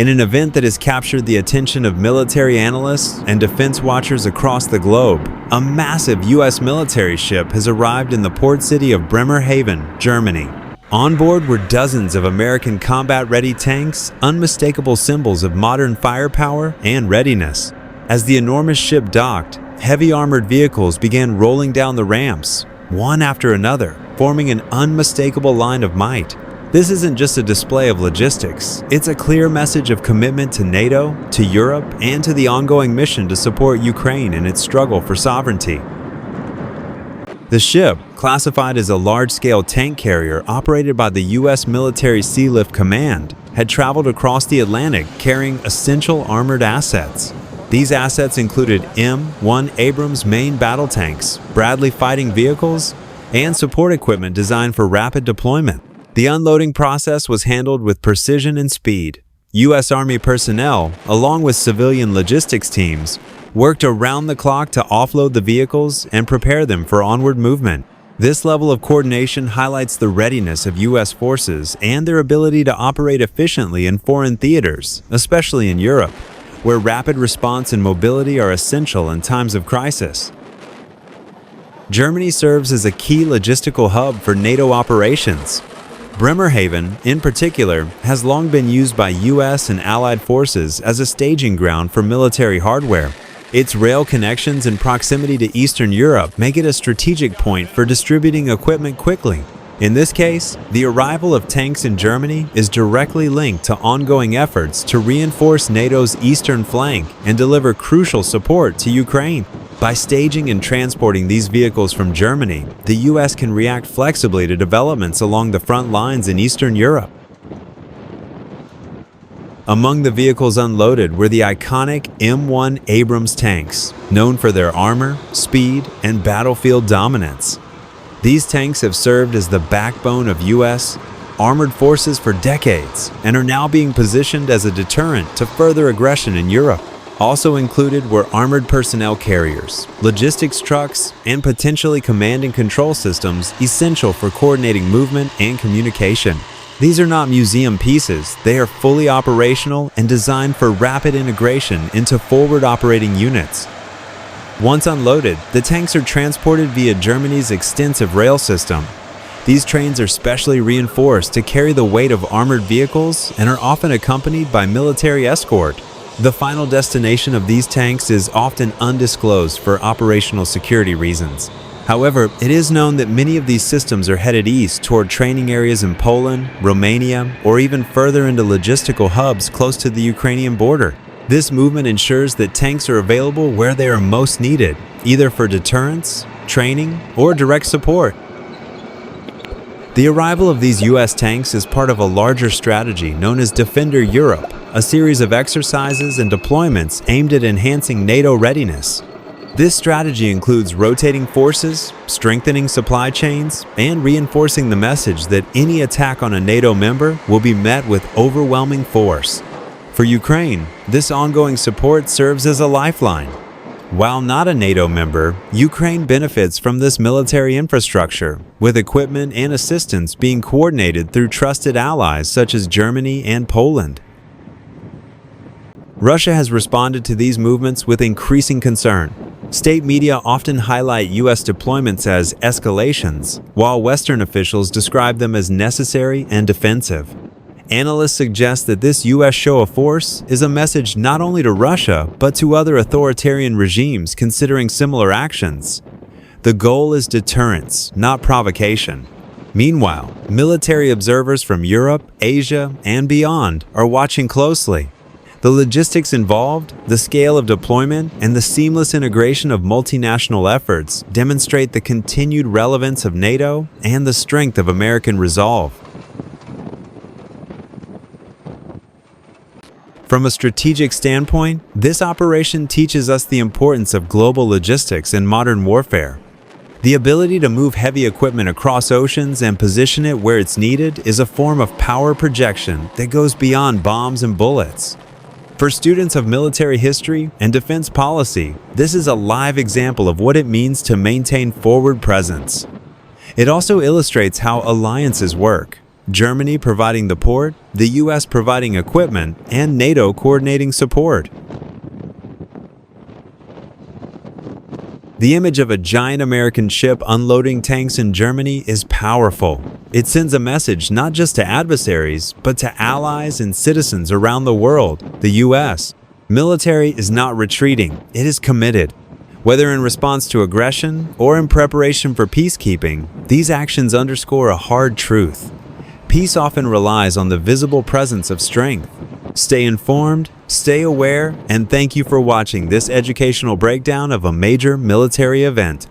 In an event that has captured the attention of military analysts and defense watchers across the globe, a massive U.S. military ship has arrived in the port city of Bremerhaven, Germany. On board were dozens of American combat-ready tanks, unmistakable symbols of modern firepower and readiness. As the enormous ship docked, heavy armored vehicles began rolling down the ramps, one after another, forming an unmistakable line of might. This isn't just a display of logistics, it's a clear message of commitment to NATO, to Europe, and to the ongoing mission to support Ukraine in its struggle for sovereignty. The ship, classified as a large-scale tank carrier operated by the U.S. Military Sealift Command, had traveled across the Atlantic carrying essential armored assets. These assets included M1 Abrams main battle tanks, Bradley fighting vehicles, and support equipment designed for rapid deployment. The unloading process was handled with precision and speed. U.S. Army personnel, along with civilian logistics teams, worked around the clock to offload the vehicles and prepare them for onward movement. This level of coordination highlights the readiness of U.S. forces and their ability to operate efficiently in foreign theaters, especially in Europe, where rapid response and mobility are essential in times of crisis. Germany serves as a key logistical hub for NATO operations. Bremerhaven, in particular, has long been used by U.S. and Allied forces as a staging ground for military hardware. Its rail connections and proximity to Eastern Europe make it a strategic point for distributing equipment quickly. In this case, the arrival of tanks in Germany is directly linked to ongoing efforts to reinforce NATO's eastern flank and deliver crucial support to Ukraine. By staging and transporting these vehicles from Germany, the U.S. can react flexibly to developments along the front lines in Eastern Europe. Among the vehicles unloaded were the iconic M1 Abrams tanks, known for their armor, speed, and battlefield dominance. These tanks have served as the backbone of U.S. armored forces for decades and are now being positioned as a deterrent to further aggression in Europe. Also included were armored personnel carriers, logistics trucks, and potentially command and control systems essential for coordinating movement and communication. These are not museum pieces, they are fully operational and designed for rapid integration into forward operating units. Once unloaded, the tanks are transported via Germany's extensive rail system. These trains are specially reinforced to carry the weight of armored vehicles and are often accompanied by military escort. The final destination of these tanks is often undisclosed for operational security reasons. However, it is known that many of these systems are headed east toward training areas in Poland, Romania, or even further into logistical hubs close to the Ukrainian border. This movement ensures that tanks are available where they are most needed, either for deterrence, training, or direct support. The arrival of these U.S. tanks is part of a larger strategy known as Defender Europe, a series of exercises and deployments aimed at enhancing NATO readiness. This strategy includes rotating forces, strengthening supply chains, and reinforcing the message that any attack on a NATO member will be met with overwhelming force. For Ukraine, this ongoing support serves as a lifeline. While not a NATO member, Ukraine benefits from this military infrastructure, with equipment and assistance being coordinated through trusted allies such as Germany and Poland. Russia has responded to these movements with increasing concern. State media often highlight U.S. deployments as escalations, while Western officials describe them as necessary and defensive. Analysts suggest that this U.S. show of force is a message not only to Russia, but to other authoritarian regimes considering similar actions. The goal is deterrence, not provocation. Meanwhile, military observers from Europe, Asia, and beyond are watching closely. The logistics involved, the scale of deployment, and the seamless integration of multinational efforts demonstrate the continued relevance of NATO and the strength of American resolve. From a strategic standpoint, this operation teaches us the importance of global logistics in modern warfare. The ability to move heavy equipment across oceans and position it where it's needed is a form of power projection that goes beyond bombs and bullets. For students of military history and defense policy, this is a live example of what it means to maintain forward presence. It also illustrates how alliances work. Germany providing the port, the US providing equipment, and NATO coordinating support. The image of a giant American ship unloading tanks in Germany is powerful. It sends a message not just to adversaries, but to allies and citizens around the world, the US. Military is not retreating, it is committed. Whether in response to aggression or in preparation for peacekeeping, these actions underscore a hard truth. Peace often relies on the visible presence of strength. Stay informed, stay aware, and thank you for watching this educational breakdown of a major military event.